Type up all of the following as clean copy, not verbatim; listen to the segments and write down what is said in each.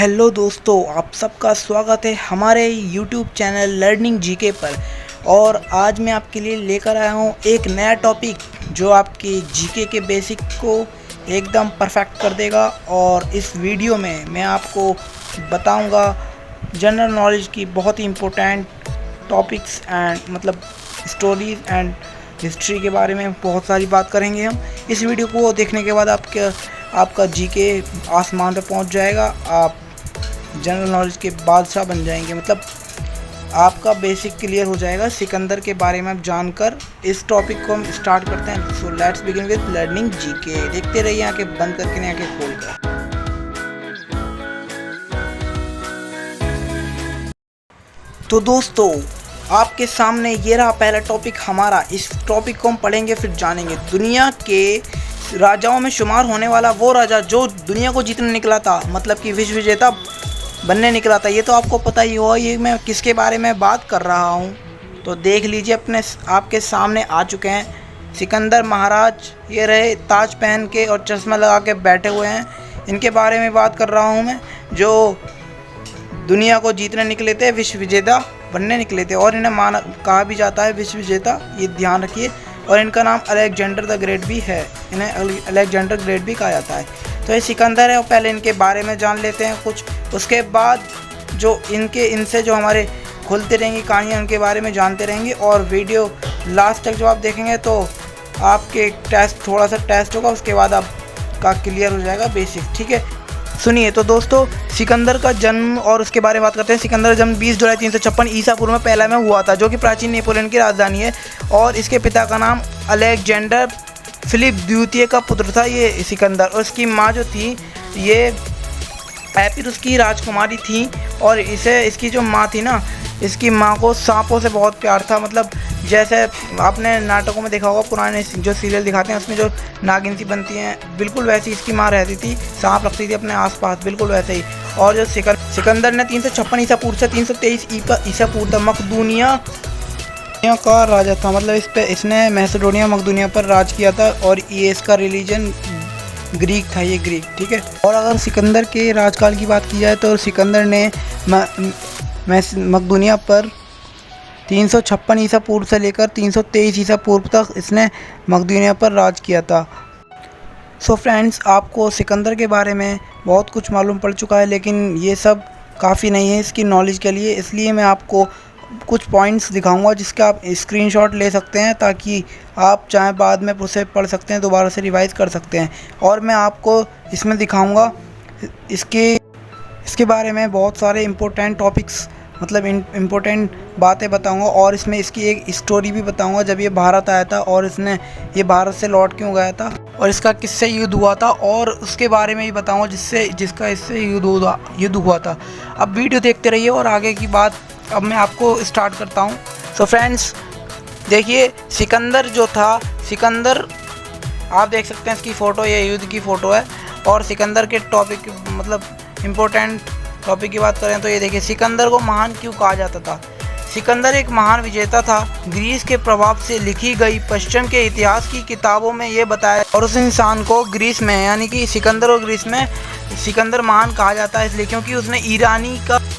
Hello दोस्तों, आप सबका स्वागत है हमारे यूट्यूब चैनल लर्निंग जीके पर। और आज मैं आपके लिए लेकर आया हूँ एक नया टॉपिक जो आपके जीके के बेसिक को एकदम परफेक्ट कर देगा। और इस वीडियो में मैं आपको बताऊंगा जनरल नॉलेज की बहुत ही इम्पोर्टेंट टॉपिक्स एंड मतलब स्टोरीज एंड हिस्ट्री के बारे में बहुत सारी बात करेंगे हम। इस वीडियो को देखने के बाद आपका जीके आसमान पे पहुंच जाएगा। आप जनरल नॉलेज के बादशाह बन जाएंगे, मतलब आपका बेसिक क्लियर हो जाएगा सिकंदर के बारे में। आप जानकर इस टॉपिक को हम स्टार्ट करते हैं। So let's begin with learning GK. देखते रहिए आंखें बंद करके नहीं आंखें खोल कर। तो दोस्तों, आपके सामने ये रहा पहला टॉपिक हमारा। इस टॉपिक को हम पढ़ेंगे फिर जानेंगे। दुनिया के राजाओं में शुमार होने वाला वो राजा जो दुनिया को जीतने निकला था, मतलब कि विश्व विजेता बनने निकला था। ये तो आपको पता ही होगा ये मैं किसके बारे में बात कर रहा हूँ। तो देख लीजिए, आपके सामने आ चुके हैं सिकंदर महाराज। ये रहे ताज पहन के और चश्मा लगा के बैठे हुए हैं। इनके बारे में बात कर रहा हूँ मैं, जो दुनिया को जीतने निकले थे, विश्व विजेता बनने निकले थे। और इन्हें कहा भी जाता है विश्व विजेता, ये ध्यान रखिए। और इनका नाम अलेक्जेंडर द ग्रेट भी है। इन्हें अलेक्जेंडर ग्रेट भी कहा जाता है। तो ये सिकंदर है और पहले इनके बारे में जान लेते हैं कुछ। उसके बाद जो इनसे जो हमारे खुलते रहेंगी कहानियाँ, उनके बारे में जानते रहेंगे। और वीडियो लास्ट तक जब आप देखेंगे तो आपके थोड़ा सा टेस्ट होगा, उसके बाद आपका क्लियर हो जाएगा बेसिक। ठीक है, सुनिए। तो दोस्तों, सिकंदर का जन्म और उसके बारे में बात करते हैं। सिकंदर का जन्म 20 जुलाई 356 ईसा पूर्व में पहला में हुआ था, जो कि प्राचीन नेपोलियन की राजधानी है। और इसके पिता का नाम अलेक्जेंडर फिलिप द्वितीय का पुत्र था ये सिकंदर। और इसकी माँ जो थी ये एपिरुस की राजकुमारी थी। और इसकी जो माँ थी ना, इसकी माँ को सांपों से बहुत प्यार था। मतलब जैसे आपने नाटकों में देखा होगा, पुराने जो सीरियल दिखाते हैं उसमें जो नागिन सी बनती हैं, बिल्कुल वैसी इसकी माँ रहती थी। सांप रखती थी अपने आसपास, बिल्कुल वैसे ही। और जो सिकंदर ने 356 ईसा पूर्व से 323 ईसा पूर्व तक मकदूनिया का राजा था। मतलब इसने मैसेडोनिया मकदूनिया पर राज किया था। और ये इसका रिलीजन ग्रीक था, ये ग्रीक। ठीक है। और अगर सिकंदर के राजकाल की बात की जाए तो सिकंदर ने मकदूनिया पर 356 ईसा पूर्व से लेकर 323 ईसा पूर्व तक इसने मकदूनिया पर राज किया था। सो फ्रेंड्स, आपको सिकंदर के बारे में बहुत कुछ मालूम पड़ चुका है, लेकिन ये सब काफ़ी नहीं है इसकी नॉलेज के लिए। इसलिए मैं आपको कुछ पॉइंट्स दिखाऊंगा जिसका आप स्क्रीनशॉट ले सकते हैं, ताकि आप चाहे बाद में उसे पढ़ सकते हैं, दोबारा से रिवाइज़ कर सकते हैं। और मैं आपको इसमें दिखाऊंगा इसके बारे में बहुत सारे इम्पोर्टेंट टॉपिक्स, मतलब इम्पोर्टेंट बातें बताऊंगा। और इसमें इसकी एक स्टोरी भी बताऊंगा, जब ये भारत आया था और इसने ये भारत से लौट क्यों गया था, और इसका किससे युद्ध हुआ था, और उसके बारे में भी बताऊंगा जिसका इससे युद्ध हुआ था। अब वीडियो देखते रहिए और आगे की बात अब मैं आपको स्टार्ट करता हूँ। सो फ्रेंड्स, देखिए सिकंदर जो था, सिकंदर आप देख सकते हैं इसकी फ़ोटो, ये युद्ध की फ़ोटो है। और सिकंदर के टॉपिक, मतलब इम्पोर्टेंट टॉपिक की बात करें तो ये देखिए, सिकंदर को महान क्यों कहा जाता था। सिकंदर एक महान विजेता था। ग्रीस के प्रभाव से लिखी गई पश्चिम के इतिहास की किताबों में ये बताया, और उस इंसान को ग्रीस में, यानी कि सिकंदर और ग्रीस में सिकंदर महान कहा जाता है, इसलिए क्योंकि उसने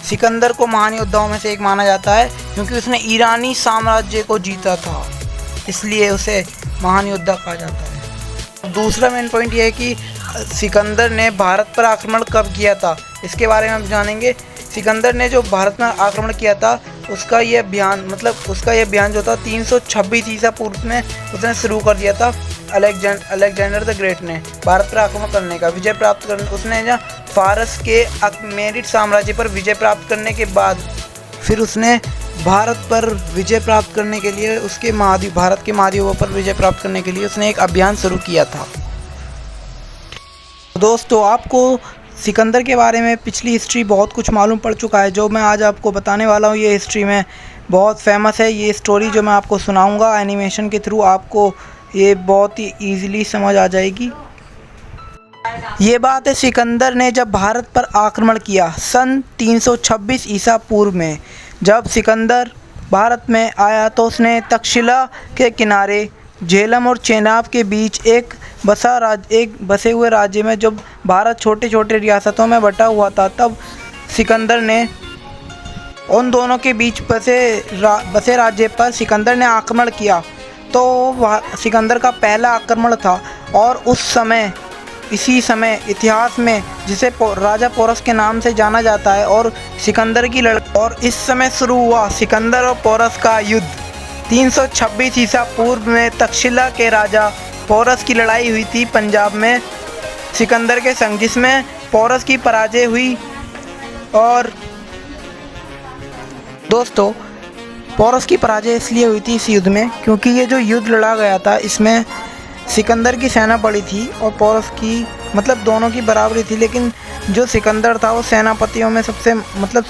सिकंदर को महान योद्धाओं में से एक माना जाता है, क्योंकि उसने ईरानी साम्राज्य को जीता था, इसलिए उसे महान योद्धा कहा जाता है। दूसरा मेन पॉइंट ये है कि सिकंदर ने भारत पर आक्रमण कब किया था, इसके बारे में हम जानेंगे। सिकंदर ने जो भारत में आक्रमण किया था उसका ये अभियान जो था 326 ईसा पूर्व में उसने शुरू कर दिया था। अलेक्जेंडर द ग्रेट ने भारत पर आक्रमण करने का विजय प्राप्त करने, उसने जो फारस के अकमेनिड साम्राज्य पर विजय प्राप्त करने के बाद फिर उसने भारत पर विजय प्राप्त करने के लिए भारत के महाद्वीपों पर विजय प्राप्त करने के लिए उसने एक अभियान शुरू किया था। दोस्तों, आपको सिकंदर के बारे में पिछली हिस्ट्री बहुत कुछ मालूम पड़ चुका है। जो मैं आज आपको बताने वाला हूँ ये हिस्ट्री में बहुत फेमस है। ये स्टोरी जो मैं आपको सुनाऊंगा एनिमेशन के थ्रू, आपको ये बहुत ही ईजिली समझ आ जाएगी। ये बात है सिकंदर ने जब भारत पर आक्रमण किया सन 326 ईसा पूर्व में। जब सिकंदर भारत में आया तो उसने तक्षशिला के किनारे झेलम और चेनाब के बीच एक एक बसे हुए राज्य में जब भारत छोटे छोटे रियासतों में बटा हुआ था, तब सिकंदर ने उन दोनों के बीच बसे राज्य पर सिकंदर ने आक्रमण किया। तो वह सिकंदर का पहला आक्रमण था और इसी समय इतिहास में जिसे राजा पोरस के नाम से जाना जाता है और सिकंदर की लड़ाई, और इस समय शुरू हुआ सिकंदर और पोरस का युद्ध। 326 ईसा पूर्व में तक्षशिला के राजा पोरस की लड़ाई हुई थी पंजाब में सिकंदर के संग, जिसमें पोरस की पराजय हुई। और दोस्तों, पोरस की पराजय इसलिए हुई थी इस युद्ध में क्योंकि ये जो युद्ध लड़ा गया था इसमें सिकंदर की सेना बड़ी थी और पोरस की, मतलब दोनों की बराबरी थी। लेकिन जो सिकंदर था वो सेनापतियों में सबसे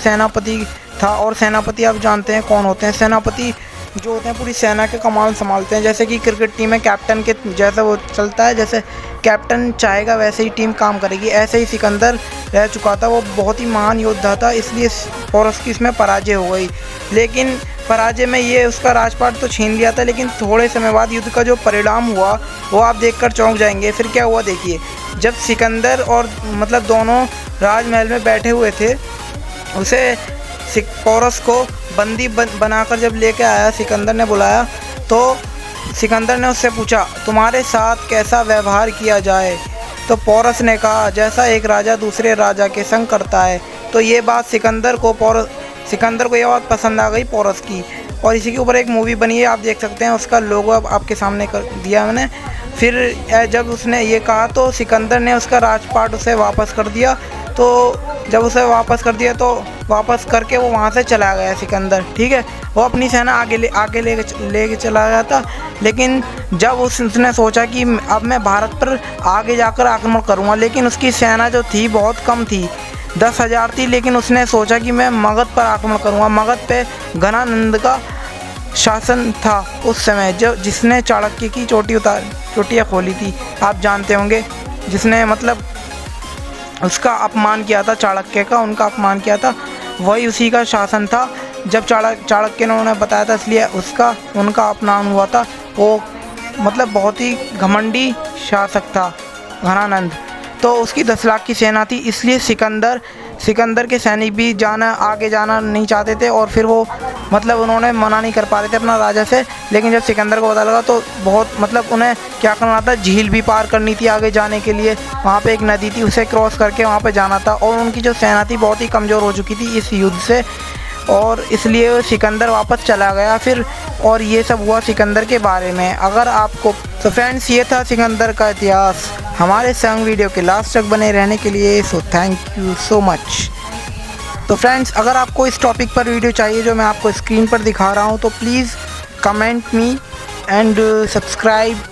सेनापति था। और सेनापति आप जानते हैं कौन होते हैं। सेनापति जो होते हैं पूरी सेना के कमान संभालते हैं। जैसे कि क्रिकेट टीम में कैप्टन के जैसा वो चलता है, जैसे कैप्टन चाहेगा वैसे ही टीम काम करेगी, ऐसे ही सिकंदर रह चुका था। वो बहुत ही महान योद्धा था, इसलिए पोरस की इसमें पराजय हो गई। लेकिन पराजय में ये उसका राजपाट तो छीन लिया था, लेकिन थोड़े समय बाद युद्ध का जो परिणाम हुआ वो आप देखकर चौंक जाएंगे। फिर क्या हुआ देखिए, जब सिकंदर और दोनों राजमहल में बैठे हुए थे, उसे पोरस को बंदी बनाकर जब लेके आया सिकंदर ने बुलाया, तो सिकंदर ने उससे पूछा तुम्हारे साथ कैसा व्यवहार किया जाए। तो पोरस ने कहा जैसा एक राजा दूसरे राजा के संग करता है। तो ये बात सिकंदर को ये बात पसंद आ गई पोरस की। और इसी के ऊपर एक मूवी बनी है, आप देख सकते हैं, उसका लोगो अब आपके सामने कर दिया मैंने। फिर जब उसने ये कहा तो सिकंदर ने उसका राजपाट उसे वापस कर दिया। तो जब उसे वापस कर दिया तो वापस करके वो वहाँ से चला गया सिकंदर, ठीक है। वो अपनी सेना आगे लेके चला गया था। लेकिन जब उसने सोचा कि अब मैं भारत पर आगे जाकर आक्रमण करूँगा, लेकिन उसकी सेना जो थी बहुत कम थी, 10,000 थी। लेकिन उसने सोचा कि मैं मगध पर आक्रमण करूँगा। मगध पे घनानंद का शासन था उस समय, जिसने चाणक्य की चोटियाँ खोली थी, आप जानते होंगे। जिसने उसका अपमान किया था, चाणक्य का उनका अपमान किया था, वही उसी का शासन था। जब चाणक्य ने उन्हें बताया था, इसलिए उनका अपमान हुआ था। वो बहुत ही घमंडी शासक था घनानंद। तो उसकी 10 लाख की सेना थी, इसलिए सिकंदर के सैनिक भी आगे जाना नहीं चाहते थे। और फिर वो उन्होंने मना नहीं कर पा रहे थे अपना राजा से। लेकिन जब सिकंदर को पता लगा तो बहुत उन्हें क्या करना था, झील भी पार करनी थी आगे जाने के लिए। वहाँ पे एक नदी थी, उसे क्रॉस करके वहाँ पे जाना था। और उनकी जो सेना थी बहुत ही कमज़ोर हो चुकी थी इस युद्ध से, और इसलिए सिकंदर वापस चला गया फिर। और ये सब हुआ सिकंदर के बारे में। अगर आपको तो फ्रेंड्स, ये था सिकंदर का इतिहास। हमारे संग वीडियो के लास्ट तक बने रहने के लिए थैंक यू सो मच। तो फ्रेंड्स, अगर आपको इस टॉपिक पर वीडियो चाहिए जो मैं आपको स्क्रीन पर दिखा रहा हूँ, तो please comment me and subscribe